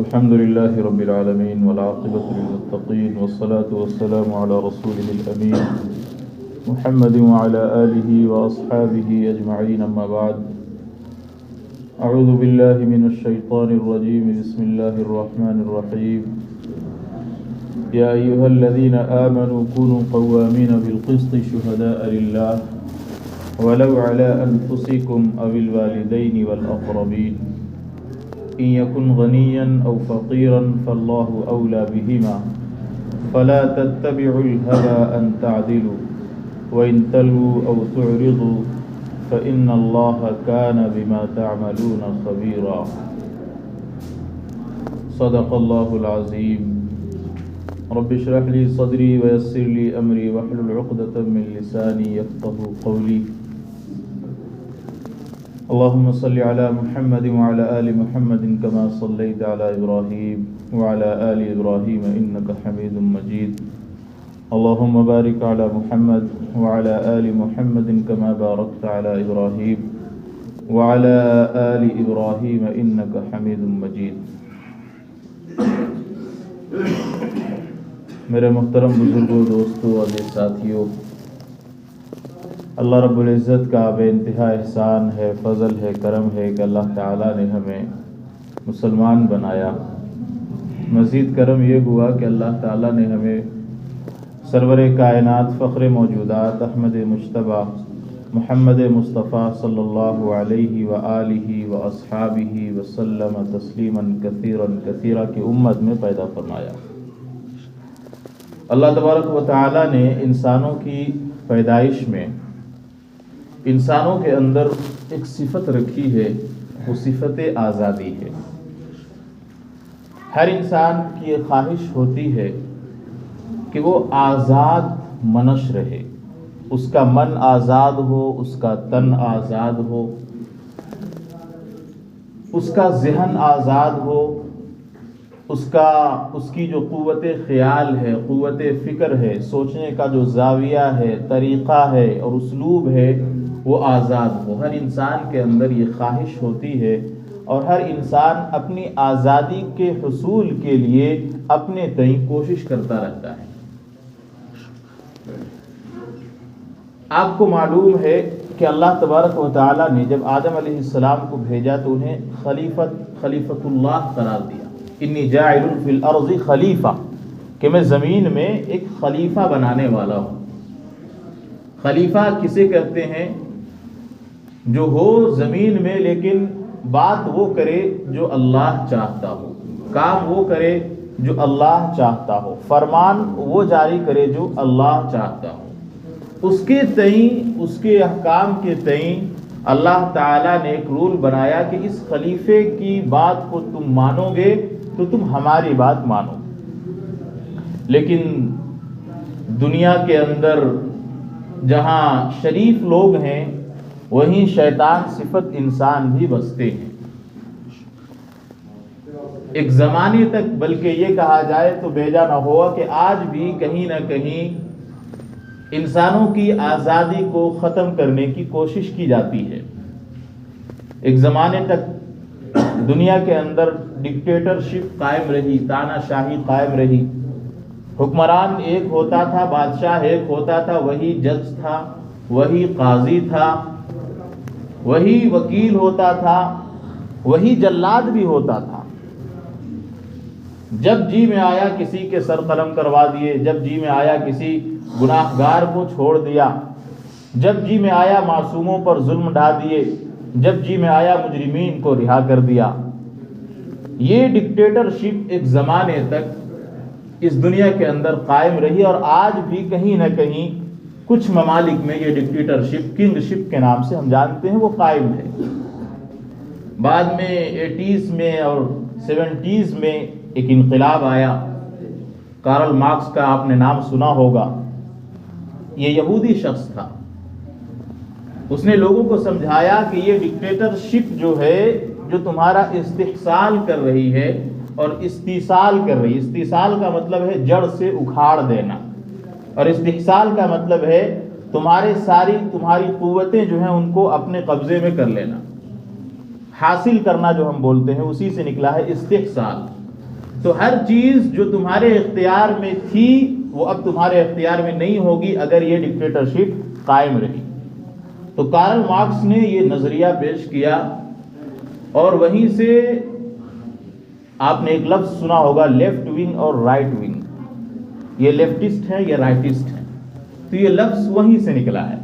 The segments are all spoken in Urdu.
الحمد لله رب العالمين والعاقبة للمتقين والصلاة والسلام على رسوله الأمين محمد وعلى آله وأصحابه أجمعين، أما بعد. أعوذ بالله من الشيطان الرجيم. بسم الله الرحمن الرحيم. يا أيها الذين آمنوا كونوا قوامين بالقسط شهداء لله ولو على أنفسكم أو الوالدين والأقربين إن يكن غنيا أو فقيرا فالله أولى بهما فلا تتبعوا الهوى أن تعدلوا وإن تلووا أو تعرضوا فإن الله كان بما تعملون خبيرا. صدق الله العظيم. رب اشرح لي صدري ويسر لي أمري واحلل عقدة من لساني يفقهوا قولي. اللهم صل على محمد وعلى آل محمد كما صليت على إبراهيم وعلى آل إبراهيم إنك حميد مجيد. اللهم بارك على محمد وعلى آل محمد كما باركت على إبراهيم وعلى آل إبراهيم إنك حميد مجيد. میرے محترم بزرگوں، دوستوں اور ساتھیوں، اللہ رب العزت کا بے انتہا احسان ہے، فضل ہے، کرم ہے کہ اللہ تعالیٰ نے ہمیں مسلمان بنایا. مزید کرم یہ ہوا کہ اللہ تعالیٰ نے ہمیں سرور کائنات، فخر موجودات احمد مجتبیٰ محمد مصطفیٰ صلی اللہ علیہ وآلہ واصحابہ وسلم تسلیما کثیرا کثیرا کی امت میں پیدا فرمایا. اللہ تبارک و تعالیٰ نے انسانوں کی پیدائش میں انسانوں کے اندر ایک صفت رکھی ہے، وہ صفت آزادی ہے. ہر انسان کی یہ خواہش ہوتی ہے کہ وہ آزاد منش رہے، اس کا من آزاد ہو، اس کا تن آزاد ہو، اس کا ذہن آزاد ہو، اس کی جو قوت خیال ہے، قوت فکر ہے، سوچنے کا جو زاویہ ہے، طریقہ ہے اور اسلوب ہے، وہ آزاد ہو. ہر انسان کے اندر یہ خواہش ہوتی ہے اور ہر انسان اپنی آزادی کے حصول کے لیے اپنے تئیں کوشش کرتا رہتا ہے. آپ کو معلوم ہے کہ اللہ تبارک و تعالیٰ نے جب آدم علیہ السلام کو بھیجا تو انہیں خلیفۃ اللہ قرار دیا. انی جاعل فی الارض خلیفہ، کہ میں زمین میں ایک خلیفہ بنانے والا ہوں. خلیفہ کسے کہتے ہیں؟ جو ہو زمین میں لیکن بات وہ کرے جو اللہ چاہتا ہو، کام وہ کرے جو اللہ چاہتا ہو، فرمان وہ جاری کرے جو اللہ چاہتا ہو. اس کے تئیں، اس کے احکام کے تئیں اللہ تعالیٰ نے ایک رول بنایا کہ اس خلیفے کی بات کو تم مانو گے تو تم ہماری بات مانو. لیکن دنیا کے اندر جہاں شریف لوگ ہیں وہیں شیطان صفت انسان بھی بستے ہیں. ایک زمانے تک بلکہ یہ کہا جائے تو بیجا نہ ہوا کہ آج بھی کہیں نہ کہیں انسانوں کی آزادی کو ختم کرنے کی کوشش کی جاتی ہے. ایک زمانے تک دنیا کے اندر ڈکٹیٹرشپ قائم رہی، تانا شاہی قائم رہی. حکمران ایک ہوتا تھا، بادشاہ ایک ہوتا تھا، وہی جج تھا، وہی قاضی تھا، وہی وکیل ہوتا تھا، وہی جلاد بھی ہوتا تھا. جب جی میں آیا کسی کے سر قلم کروا دیے، جب جی میں آیا کسی گناہ گار کو چھوڑ دیا، جب جی میں آیا معصوموں پر ظلم ڈھا دیے، جب جی میں آیا مجرمین کو رہا کر دیا. یہ ڈکٹیٹرشپ ایک زمانے تک اس دنیا کے اندر قائم رہی اور آج بھی کہیں نہ کہیں کچھ ممالک میں یہ ڈکٹیٹرشپ، کنگ شپ کے نام سے ہم جانتے ہیں، وہ قائم ہے. بعد میں 80s میں اور 70s میں ایک انقلاب آیا. کارل مارکس کا آپ نے نام سنا ہوگا. یہ یہودی شخص تھا. اس نے لوگوں کو سمجھایا کہ یہ ڈکٹیٹرشپ جو ہے، جو تمہارا استحصال کر رہی ہے اور استیصال کر رہی ہے. استیصال کا مطلب ہے جڑ سے اکھاڑ دینا، اور استحصال کا مطلب ہے تمہاری قوتیں جو ہیں ان کو اپنے قبضے میں کر لینا. حاصل کرنا جو ہم بولتے ہیں اسی سے نکلا ہے استحصال. تو ہر چیز جو تمہارے اختیار میں تھی وہ اب تمہارے اختیار میں نہیں ہوگی اگر یہ ڈکٹیٹرشپ قائم رہی۔ تو کارل مارکس نے یہ نظریہ پیش کیا، اور وہیں سے آپ نے ایک لفظ سنا ہوگا لیفٹ ونگ اور رائٹ ونگ، یہ لیفٹسٹ ہیں یہ رائٹسٹ ہیں، تو یہ لفظ وہیں سے نکلا ہے۔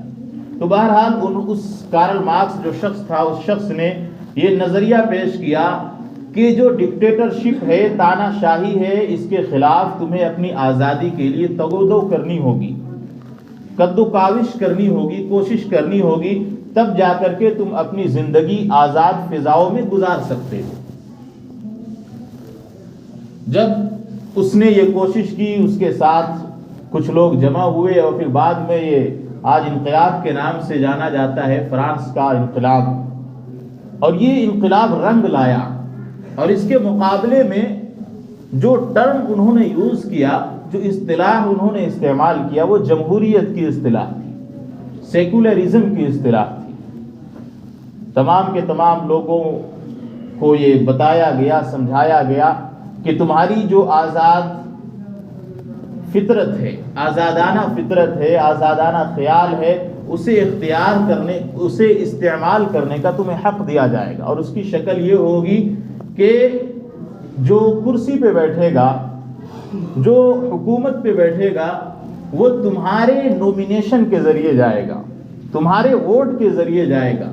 تو بہرحال اس کارل مارکس جو شخص تھا، اس شخص نے یہ نظریہ پیش کیا کہ جو ڈکٹیٹرشپ ہے، تانا شاہی ہے، اس کے خلاف تمہیں اپنی آزادی کے لیے تگودو کرنی ہوگی، قد و کاوش کرنی ہوگی، کوشش کرنی ہوگی، تب جا کر کے تم اپنی زندگی آزاد فضاؤں میں گزار سکتے ہو۔ جب اس نے یہ کوشش کی، اس کے ساتھ کچھ لوگ جمع ہوئے، اور پھر بعد میں یہ آج انقلاب کے نام سے جانا جاتا ہے، فرانس کا انقلاب، اور یہ انقلاب رنگ لایا۔ اور اس کے مقابلے میں جو ٹرم انہوں نے یوز کیا، جو اصطلاح انہوں نے استعمال کیا، وہ جمہوریت کی اصطلاح تھی، سیکولرزم کی اصطلاح تھی۔ تمام کے تمام لوگوں کو یہ بتایا گیا، سمجھایا گیا کہ تمہاری جو آزاد فطرت ہے، آزادانہ فطرت ہے، آزادانہ خیال ہے، اسے اختیار کرنے، اسے استعمال کرنے کا تمہیں حق دیا جائے گا، اور اس کی شکل یہ ہوگی کہ جو کرسی پہ بیٹھے گا، جو حکومت پہ بیٹھے گا، وہ تمہارے نومینیشن کے ذریعے جائے گا، تمہارے ووٹ کے ذریعے جائے گا۔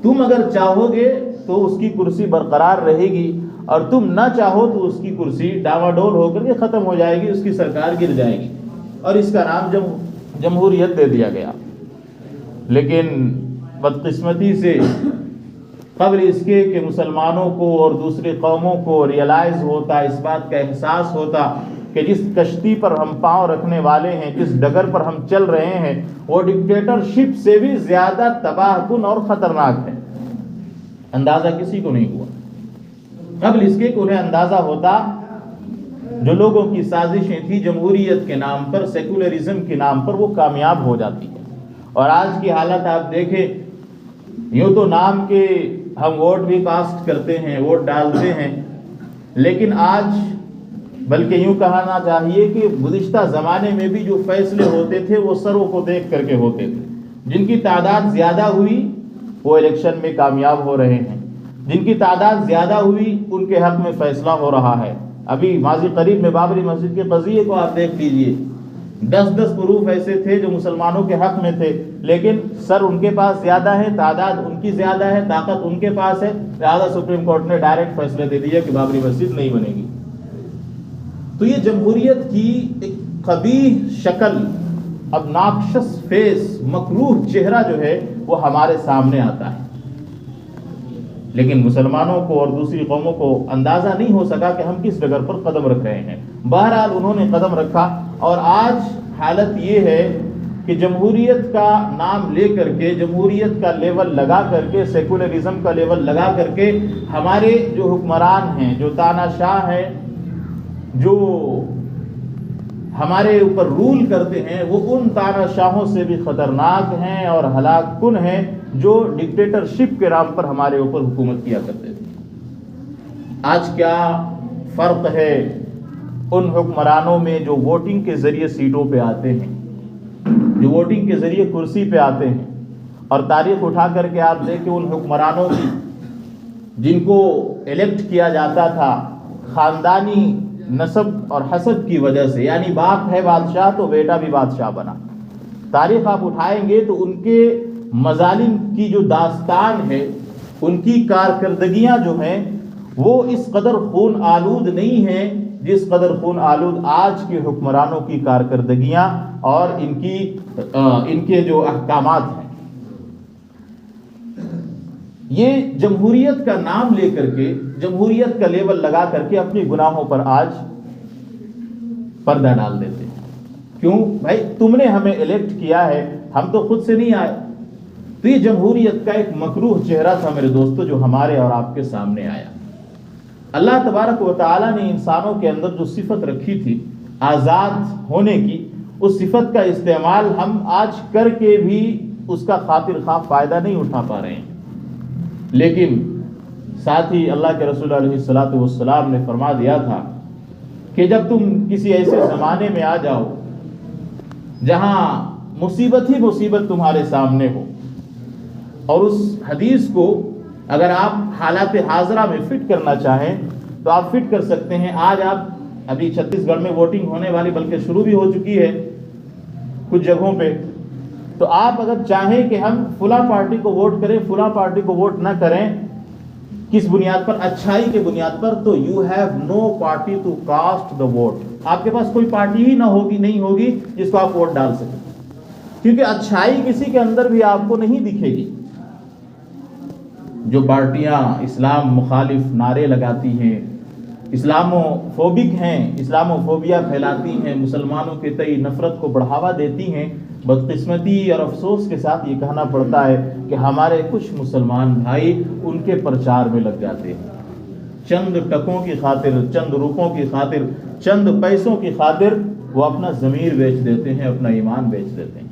تم اگر چاہو گے تو اس کی کرسی برقرار رہے گی، اور تم نہ چاہو تو اس کی کرسی ڈاواڈول ہو کر کے ختم ہو جائے گی، اس کی سرکار گر جائے گی، اور اس کا نام جمہوریت دے دیا گیا۔ لیکن بدقسمتی سے قبل اس کے کہ مسلمانوں کو اور دوسری قوموں کو ریئلائز ہوتا، اس بات کا احساس ہوتا کہ جس کشتی پر ہم پاؤں رکھنے والے ہیں، جس ڈگر پر ہم چل رہے ہیں، وہ ڈکٹیٹرشپ سے بھی زیادہ تباہ کن اور خطرناک ہے، اندازہ کسی کو نہیں ہوا۔ قبل اس کے کہ انہیں اندازہ ہوتا، جو لوگوں کی سازشیں تھیں جمہوریت کے نام پر، سیکولرزم کے نام پر، وہ کامیاب ہو جاتی ہے۔ اور آج کی حالت آپ دیکھیں، یوں تو نام کے ہم ووٹ بھی کاسٹ کرتے ہیں، ووٹ ڈالتے ہیں، لیکن آج بلکہ یوں کہنا چاہیے کہ گزشتہ زمانے میں بھی جو فیصلے ہوتے تھے وہ سروں کو دیکھ کر کے ہوتے تھے۔ جن کی تعداد زیادہ ہوئی وہ الیکشن میں کامیاب ہو رہے ہیں، جن کی تعداد زیادہ ہوئی ان کے حق میں فیصلہ ہو رہا ہے۔ ابھی ماضی قریب میں بابری مسجد کے قضیے کو آپ دیکھ لیجئے، 10 پروف ایسے تھے جو مسلمانوں کے حق میں تھے، لیکن سر ان کے پاس زیادہ ہے، تعداد ان کی زیادہ ہے، طاقت ان کے پاس ہے، لہٰذا سپریم کورٹ نے ڈائریکٹ فیصلہ دے دیا کہ بابری مسجد نہیں بنے گی۔ تو یہ جمہوریت کی ایک قبیح شکل، اب ناکشس فیس، مکروہ چہرہ جو ہے وہ ہمارے سامنے آتا ہے، لیکن مسلمانوں کو اور دوسری قوموں کو اندازہ نہیں ہو سکا کہ ہم کس ڈگر پر قدم رکھ رہے ہیں۔ بہرحال انہوں نے قدم رکھا، اور آج حالت یہ ہے کہ جمہوریت کا نام لے کر کے، جمہوریت کا لیول لگا کر کے، سیکولرزم کا لیول لگا کر کے، ہمارے جو حکمران ہیں، جو تانا شاہ ہیں، جو ہمارے اوپر رول کرتے ہیں، وہ ان تانا شاہوں سے بھی خطرناک ہیں اور ہلاک کن ہیں جو ڈکٹیٹرشپ کے نام پر ہمارے اوپر حکومت کیا کرتے تھے۔ آج کیا فرق ہے ان حکمرانوں میں جو ووٹنگ کے ذریعے سیٹوں پہ آتے ہیں، جو ووٹنگ کے ذریعے کرسی پہ آتے ہیں، اور تاریخ اٹھا کر کے آپ دیکھیں ان حکمرانوں کی جن کو الیکٹ کیا جاتا تھا خاندانی نسب اور حسب کی وجہ سے، یعنی باپ ہے بادشاہ تو بیٹا بھی بادشاہ بنا۔ تاریخ آپ اٹھائیں گے تو ان کے مظالم کی جو داستان ہے، ان کی کارکردگیاں جو ہیں وہ اس قدر خون آلود نہیں ہیں جس قدر خون آلود آج کے حکمرانوں کی کارکردگیاں اور ان کے جو احکامات ہیں۔ یہ جمہوریت کا نام لے کر کے، جمہوریت کا لیبل لگا کر کے اپنی گناہوں پر آج پردہ ڈال دیتے ہیں۔ کیوں بھائی؟ تم نے ہمیں الیکٹ کیا ہے، ہم تو خود سے نہیں آئے۔ تو یہ جمہوریت کا ایک مکروہ چہرہ تھا میرے دوستو، جو ہمارے اور آپ کے سامنے آیا۔ اللہ تبارک و تعالیٰ نے انسانوں کے اندر جو صفت رکھی تھی آزاد ہونے کی، اس صفت کا استعمال ہم آج کر کے بھی اس کا خاطر خواہ فائدہ نہیں اٹھا پا رہے ہیں۔ لیکن ساتھ ہی اللہ کے رسول علیہ الصلوۃ والسلام نے فرما دیا تھا کہ جب تم کسی ایسے زمانے میں آ جاؤ جہاں مصیبت ہی مصیبت تمہارے سامنے ہو، اور اس حدیث کو اگر آپ حالات حاضرہ میں فٹ کرنا چاہیں تو آپ فٹ کر سکتے ہیں۔ آج آپ ابھی چھتیس گڑھ میں ووٹنگ ہونے والی، بلکہ شروع بھی ہو چکی ہے کچھ جگہوں پہ، تو آپ اگر چاہیں کہ ہم فلاں پارٹی کو ووٹ کریں، فلاں پارٹی کو ووٹ نہ کریں، کس بنیاد پر؟ اچھائی کے بنیاد پر، تو you have no party to cast the vote. آپ کے پاس کوئی پارٹی ہی نہیں ہوگی جس کو آپ ووٹ ڈال سکیں، کیونکہ اچھائی کسی کے اندر بھی آپ کو نہیں دکھے گی۔ جو پارٹیاں اسلام مخالف نعرے لگاتی ہیں، اسلامو فوبک ہیں، اسلامو فوبیا پھیلاتی ہیں، مسلمانوں کے تئیں نفرت کو بڑھاوا دیتی ہیں، بدقسمتی اور افسوس کے ساتھ یہ کہنا پڑتا ہے کہ ہمارے کچھ مسلمان بھائی ان کے پرچار میں لگ جاتے ہیں، چند ٹکوں کی خاطر، چند روپوں کی خاطر، چند پیسوں کی خاطر وہ اپنا ضمیر بیچ دیتے ہیں، اپنا ایمان بیچ دیتے ہیں۔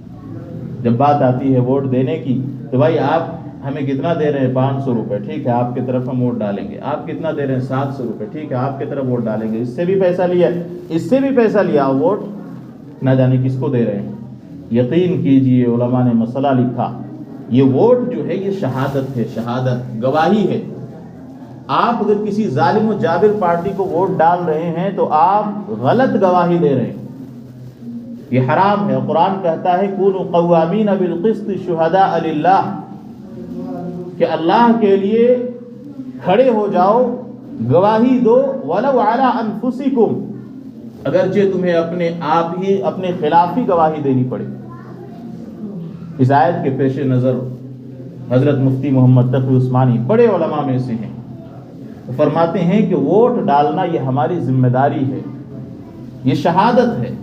جب بات آتی ہے ووٹ دینے کی تو بھائی آپ ہمیں کتنا دے رہے ہیں؟ 500 روپے، ٹھیک ہے آپ کی طرف ہم ووٹ ڈالیں گے۔ آپ کتنا دے رہے ہیں؟ 700 روپے، ٹھیک ہے آپ کی طرف ووٹ ڈالیں گے۔ اس سے بھی پیسہ لیا، اس سے بھی پیسہ لیا، ووٹ نہ جانے کس کو دے رہے ہیں۔ یقین کیجئے علماء نے مسئلہ لکھا، یہ ووٹ جو ہے یہ شہادت ہے، شہادت گواہی ہے۔ آپ اگر کسی ظالم و جابر پارٹی کو ووٹ ڈال رہے ہیں تو آپ غلط گواہی دے رہے ہیں، یہ حرام ہے۔ قرآن کہتا ہے کونوا قوامین بالقسط شہداء للہ، کہ اللہ کے لیے کھڑے ہو جاؤ، گواہی دو، ولو علی انفسکم، اگرچہ تمہیں اپنے آپ ہی اپنے خلاف ہی گواہی دینی پڑے۔ اس آیت کے پیش نظر حضرت مفتی محمد تقی عثمانی بڑے علماء میں سے ہیں، فرماتے ہیں کہ ووٹ ڈالنا یہ ہماری ذمہ داری ہے، یہ شہادت ہے۔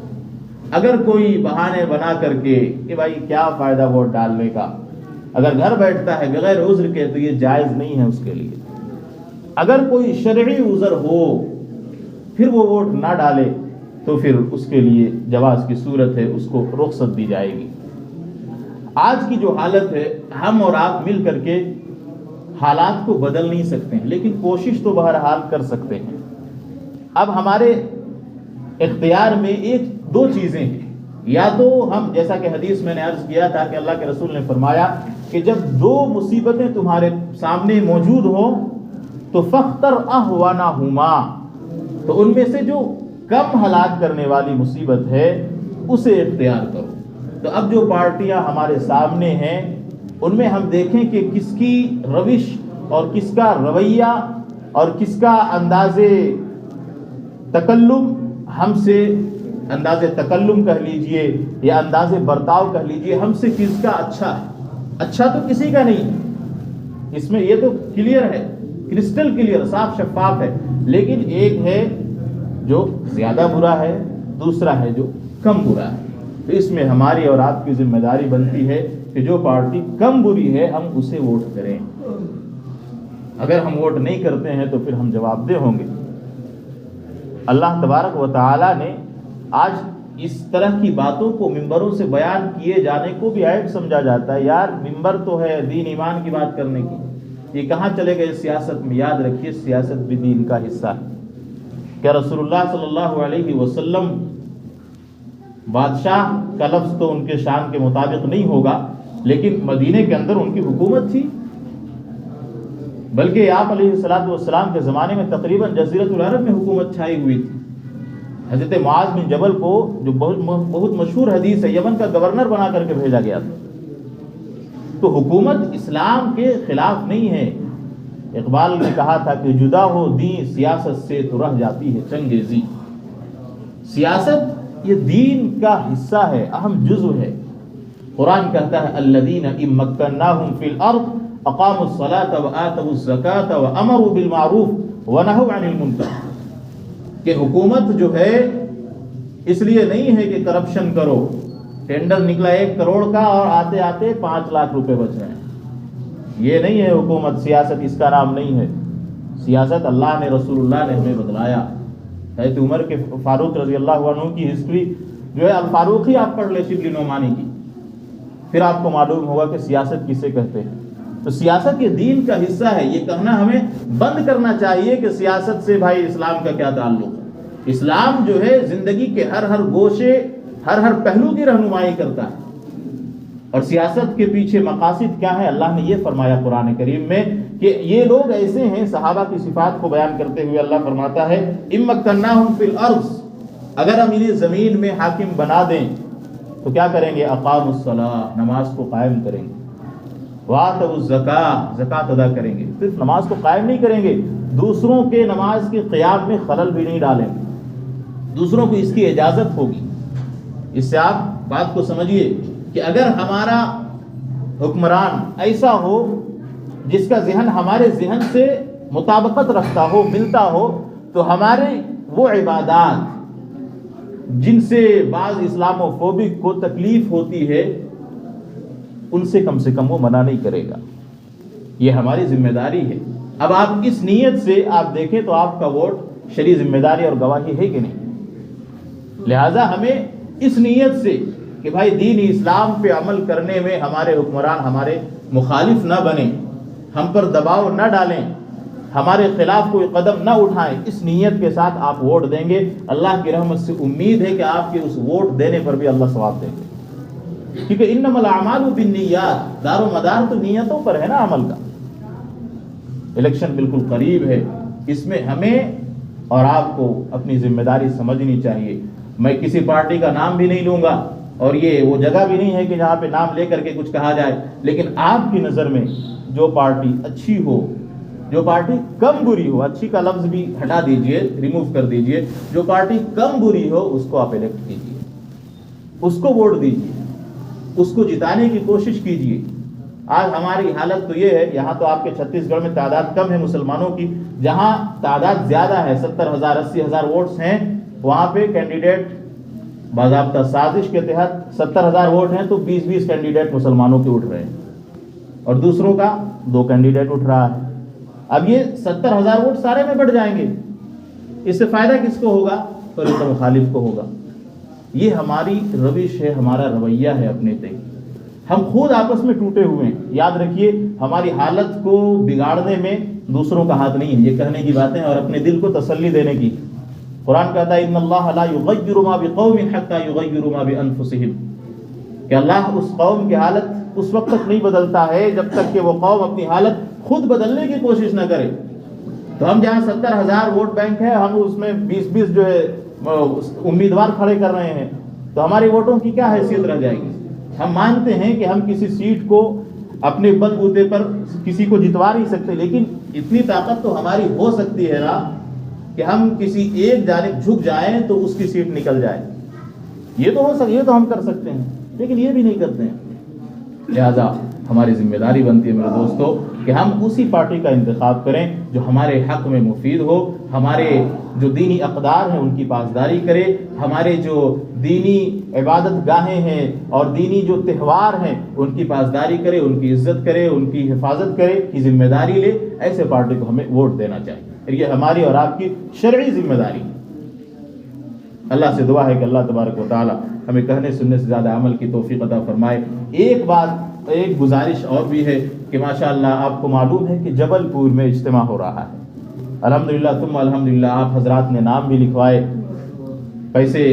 اگر کوئی بہانے بنا کر کے کہ بھائی کیا فائدہ ووٹ ڈالنے کا، اگر گھر بیٹھتا ہے بغیر عذر کے تو یہ جائز نہیں ہے اس کے لیے۔ اگر کوئی شرعی عذر ہو پھر وہ ووٹ نہ ڈالے تو پھر اس کے لیے جواز کی صورت ہے، اس کو رخصت دی جائے گی۔ آج کی جو حالت ہے، ہم اور آپ مل کر کے حالات کو بدل نہیں سکتے ہیں، لیکن کوشش تو بہرحال کر سکتے ہیں۔ اب ہمارے اختیار میں ایک دو چیزیں ہیں، یا تو ہم، جیسا کہ حدیث میں نے عرض کیا تھا کہ اللہ کے رسول نے فرمایا کہ جب دو مصیبتیں تمہارے سامنے موجود ہوں تو فاختر اہونہما، تو ان میں سے جو کم ہلاک کرنے والی مصیبت ہے اسے اختیار کرو۔ تو اب جو پارٹیاں ہمارے سامنے ہیں ان میں ہم دیکھیں کہ کس کی روش اور کس کا رویہ اور کس کا انداز تکلم ہم سے، انداز تکلم کہہ لیجئے یا انداز برتاؤ کہہ لیجئے، ہم سے کس کا اچھا ہے۔ اچھا تو کسی کا نہیں ہے، اس میں یہ تو کلیئر ہے، کرسٹل کلیئر، صاف شفاف ہے، لیکن ایک ہے جو زیادہ برا ہے، دوسرا ہے جو کم برا ہے۔ تو اس میں ہماری اور آپ کی ذمہ داری بنتی ہے کہ جو پارٹی کم بری ہے ہم اسے ووٹ کریں۔ اگر ہم ووٹ نہیں کرتے ہیں تو پھر ہم جواب دہ ہوں گے۔ اللہ تبارک و تعالی نے آج اس طرح کی باتوں کو ممبروں سے بیان کیے جانے کو بھی عیب سمجھا جاتا ہے۔ یار ممبر تو ہے دین ایمان کی بات کرنے کی، یہ کہاں چلے گئے سیاست میں؟ یاد رکھیے سیاست بھی دین کا حصہ ہے۔ کیا رسول اللہ صلی اللہ علیہ وسلم، بادشاہ کا لفظ تو ان کے شان کے مطابق نہیں ہوگا، لیکن مدینے کے اندر ان کی حکومت تھی، بلکہ آپ علیہ السلام کے زمانے میں تقریباً جزیرۃ العرب میں حکومت چھائی ہوئی تھی۔ حضرت معاذ بن جبل کو، جو بہت مشہور حدیث ہے، یمن کا گورنر بنا کر کے بھیجا گیا تھا۔ تو حکومت اسلام کے خلاف نہیں ہے۔ اقبال نے کہا تھا کہ جدا ہو دین سیاست سے تو رہ جاتی ہے چنگیزی۔ سیاست یہ دین کا حصہ ہے، اہم جزو ہے۔ قرآن کہتا ہے الذین ان مکناہم فی الارض اقاموا الصلاۃ وآتوا الزکاۃ وامروا بالمعروف ونہوا عن المنکر، کہ حکومت جو ہے اس لیے نہیں ہے کہ کرپشن کرو، ٹینڈر نکلا 1 کروڑ کا اور آتے آتے 5 لاکھ روپے بچ رہے ہیں، یہ نہیں ہے حکومت۔ سیاست اس کا نام نہیں ہے۔ سیاست اللہ نے، رسول اللہ نے ہمیں بتلایا۔ حضرت عمر کے فاروق رضی اللہ عنہ کی ہسٹری جو ہے الفاروق ہی آپ پڑھ لیں شبلی نعمانی کی، پھر آپ کو معلوم ہوگا کہ سیاست کسے کہتے ہیں۔ تو سیاست یہ دین کا حصہ ہے۔ یہ کہنا ہمیں بند کرنا چاہیے کہ سیاست سے بھائی اسلام کا کیا تعلق ہے۔ اسلام جو ہے زندگی کے ہر گوشے ہر پہلو کی رہنمائی کرتا ہے. اور سیاست کے پیچھے مقاصد کیا ہے؟ اللہ نے یہ فرمایا قرآن کریم میں کہ یہ لوگ ایسے ہیں. صحابہ کی صفات کو بیان کرتے ہوئے اللہ فرماتا ہے اِمَّكَّنَّاهُمْ فِي الْأَرْضِ، اگر ہم انہیں زمین میں حاکم بنا دیں تو کیا کریں گے؟ اقاموا الصلاۃ، نماز کو قائم کریں گے. وآتوا الزکاۃ، زکوٰۃ ادا کریں گے. صرف نماز کو قائم نہیں کریں گے، دوسروں کے نماز کے قیام میں خلل بھی نہیں ڈالیں گے، دوسروں کو اس کی اجازت ہوگی. اس سے آپ بات کو سمجھیے کہ اگر ہمارا حکمران ایسا ہو جس کا ذہن ہمارے ذہن سے مطابقت رکھتا ہو، ملتا ہو، تو ہمارے وہ عبادات جن سے بعض اسلامو فوبک کو تکلیف ہوتی ہے ان سے کم وہ منع نہیں کرے گا. یہ ہماری ذمہ داری ہے. اب آپ اس نیت سے آپ دیکھیں تو آپ کا ووٹ شرعی ذمہ داری اور گواہی ہے کہ نہیں. لہذا ہمیں اس نیت سے کہ بھائی دین اسلام پہ عمل کرنے میں ہمارے حکمران ہمارے مخالف نہ بنیں، ہم پر دباؤ نہ ڈالیں، ہمارے خلاف کوئی قدم نہ اٹھائیں، اس نیت کے ساتھ آپ ووٹ دیں گے. اللہ کی رحمت سے امید ہے کہ آپ کے اس ووٹ دینے پر بھی اللہ ثواب دیں گے، کیونکہ انما الاعمال بالنیات، دار و مدار تو نیتوں پر ہے نا عمل کا. الیکشن بالکل قریب ہے، اس میں ہمیں اور آپ کو اپنی ذمہ داری سمجھنی چاہیے. میں کسی پارٹی کا نام بھی نہیں لوں گا اور یہ وہ جگہ بھی نہیں ہے کہ جہاں پہ نام لے کر کے کچھ کہا جائے، لیکن آپ کی نظر میں جو پارٹی اچھی ہو، جو پارٹی کم بری ہو، اچھی کا لفظ بھی ہٹا دیجئے، ریموو کر دیجئے، جو پارٹی کم بری ہو اس کو آپ الیکٹ کیجئے، اس کو ووٹ دیجئے، اس کو جتانے کی کوشش کیجئے. آج ہماری حالت تو یہ ہے، یہاں تو آپ کے چھتیس گڑھ میں تعداد کم ہے مسلمانوں کی، جہاں تعداد زیادہ ہے 70,000 80,000 ووٹس ہیں، وہاں پہ کینڈیڈیٹ باضابطہ سازش کے تحت 70,000 ووٹ ہیں تو 20 کینڈیڈیٹ مسلمانوں کے اٹھ رہے ہیں اور دوسروں کا 2 کینڈیڈیٹ اٹھ رہا ہے. اب یہ 70,000 ووٹ سارے میں بڑھ جائیں گے، اس سے فائدہ کس کو ہوگا؟ فرقہ مخالف کو ہوگا. یہ ہماری روش ہے، ہمارا رویہ ہے اپنے تئیں. ہم خود آپس میں ٹوٹے ہوئے ہیں. یاد رکھیے ہماری حالت کو بگاڑنے میں دوسروں کا ہاتھ نہیں ہے. یہ کہنے کی باتیں اور اپنے دل کو تسلی دینے کی. قرآن کہتا ہے ان اللہ لا یغیر ما بقوم حتی یغیروا ما بانفسہم، کہ اللہ اس قوم کی حالت اس وقت تک نہیں بدلتا ہے جب تک کہ وہ قوم اپنی حالت خود بدلنے کی کوشش نہ کرے. تو ہم جہاں 70,000 ووٹ بینک ہے، ہم اس میں 20 جو ہے امیدوار کھڑے کر رہے ہیں، تو ہماری ووٹوں کی کیا حیثیت رہ جائے گی؟ ہم مانتے ہیں کہ ہم کسی سیٹ کو اپنے بل بوتے پر کسی کو جتوا نہیں سکتے، لیکن اتنی طاقت تو ہماری ہو سکتی ہے نا کہ ہم کسی ایک جانب جھک جائیں تو اس کی سیٹ نکل جائے. یہ تو ہو سکتا، یہ تو ہم کر سکتے ہیں، لیکن یہ بھی نہیں کرتے ہیں. لہذا ہماری ذمہ داری بنتی ہے میرے دوستو کہ ہم اسی پارٹی کا انتخاب کریں جو ہمارے حق میں مفید ہو، ہمارے جو دینی اقدار ہیں ان کی پاسداری کرے، ہمارے جو دینی عبادت گاہیں ہیں اور دینی جو تہوار ہیں ان کی پاسداری کرے، ان کی عزت کرے، ان کی حفاظت کرے، کی ذمہ داری لے. ایسے پارٹی کو ہمیں ووٹ دینا چاہیے. یہ ہماری اور آپ کی شرعی ذمہ داری. اللہ سے دعا ہے کہ اللہ تبارک و تعالی ہمیں کہنے سننے سے زیادہ عمل کی توفیق عطا فرمائے. ایک گزارش اور بھی ہے کہ ماشاءاللہ آپ کو معلوم ہے کہ جبل پور میں اجتماع ہو رہا ہے. الحمدللہ ثم الحمدللہ آپ حضرات نے نام بھی لکھوائے، پیسے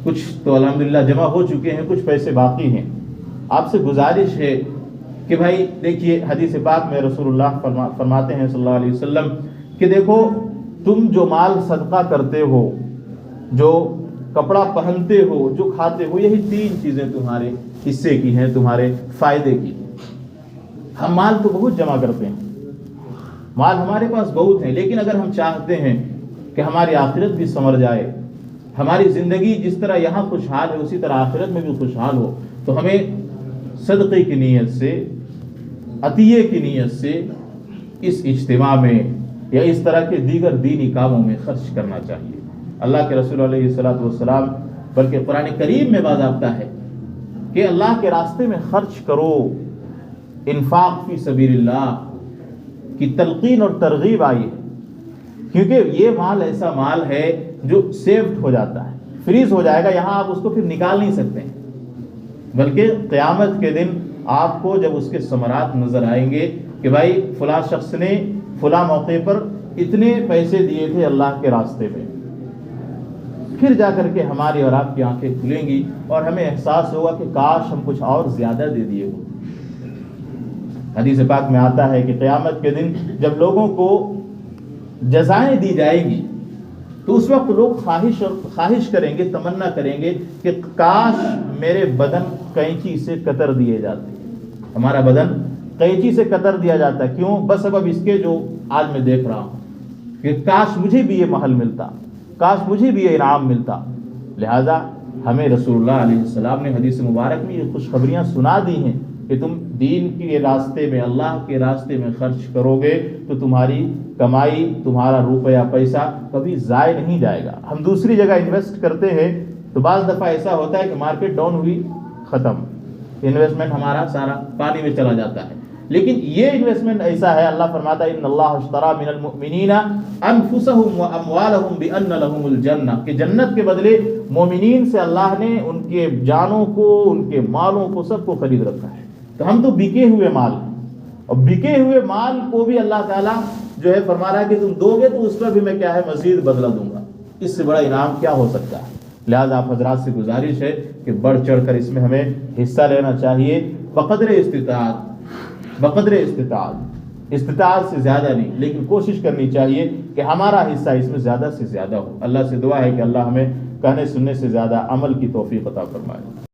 کچھ تو الحمدللہ جمع ہو چکے ہیں، کچھ پیسے باقی ہیں. آپ سے گزارش ہے کہ بھائی دیکھیے حدیث پاک میں رسول اللہ فرماتے ہیں صلی اللہ علیہ وسلم کہ دیکھو تم جو مال صدقہ کرتے ہو، جو کپڑا پہنتے ہو، جو کھاتے ہو، یہی 3 چیزیں تمہارے حصے کی ہیں، تمہارے فائدے کی. ہم مال تو بہت جمع کرتے ہیں، مال ہمارے پاس بہت ہیں، لیکن اگر ہم چاہتے ہیں کہ ہماری آخرت بھی سنور جائے، ہماری زندگی جس طرح یہاں خوشحال ہے اسی طرح آخرت میں بھی خوشحال ہو، تو ہمیں صدقے کی نیت سے، عطیے کی نیت سے اس اجتماع میں یا اس طرح کے دیگر دینی کاموں میں خرچ کرنا چاہیے. اللہ کے رسول علیہ الصلوۃ والسلام بلکہ قرآن کریم میں باضابطہ ہے کہ اللہ کے راستے میں خرچ کرو. انفاق فی سبیل اللہ کی تلقین اور ترغیب آئی ہے، کیونکہ یہ مال ایسا مال ہے جو سیفڈ ہو جاتا ہے، فریز ہو جائے گا، یہاں آپ اس کو پھر نکال نہیں سکتے، بلکہ قیامت کے دن آپ کو جب اس کے ثمرات نظر آئیں گے کہ بھائی فلاں شخص نے فلاں موقع پر اتنے پیسے دیے تھے اللہ کے راستے میں، پھر جا کر کے ہماری اور آپ کی آنکھیں کھلیں گی اور ہمیں احساس ہوگا کہ کاش ہم کچھ اور زیادہ دے دیے ہو۔ حدیث پاک میں آتا ہے کہ قیامت کے دن جب لوگوں کو جزائیں دی جائے گی تو اس وقت لوگ خواہش کریں گے، تمنا کریں گے کہ کاش میرے بدن قینچی سے قطر دیے جاتے، ہمارا بدن قینچی سے قطر دیا جاتا ہے۔ کیوں؟ بس سبب اس کے جو آج میں دیکھ رہا ہوں کہ کاش مجھے بھی یہ محل ملتا، کاش مجھے بھی یہ انعام ملتا۔ لہذا ہمیں رسول اللہ علیہ السلام نے حدیث مبارک میں یہ خوشخبریاں سنا دی ہیں کہ تم دین کے راستے میں، اللہ کے راستے میں خرچ کرو گے تو تمہاری کمائی، تمہارا روپیہ پیسہ کبھی ضائع نہیں جائے گا۔ ہم دوسری جگہ انویسٹ کرتے ہیں تو بعض دفعہ ایسا ہوتا ہے کہ مارکیٹ ڈاؤن ہوئی، ختم، انویسٹمنٹ ہمارا سارا پانی میں چلا جاتا ہے۔ لیکن یہ انویسٹمنٹ ایسا ہے، اللہ فرماتا ہے ان اللہ اشترى من المؤمنین انفسهم واموالهم بان لهم الجنہ، کہ جنت کے بدلے مومنین سے اللہ نے ان کے جانوں کو، ان کے مالوں کو، سب کو خرید رکھا ہے۔ تو ہم تو بکے ہوئے مال ہیں، اور بکے ہوئے مال کو بھی اللہ تعالیٰ جو ہے فرما رہا ہے کہ تم دو گے تو اس پر بھی میں کیا ہے مزید بدلہ دوں گا۔ اس سے بڑا انعام کیا ہو سکتا ہے؟ لہذا آپ حضرات سے گزارش ہے کہ بڑھ چڑھ کر اس میں ہمیں حصہ لینا چاہیے، بقدر استطاعت، بقدر استطاعت سے زیادہ نہیں، لیکن کوشش کرنی چاہیے کہ ہمارا حصہ اس میں زیادہ سے زیادہ ہو۔ اللہ سے دعا ہے کہ اللہ ہمیں کہنے سننے سے زیادہ عمل کی توفیق عطا فرمائے۔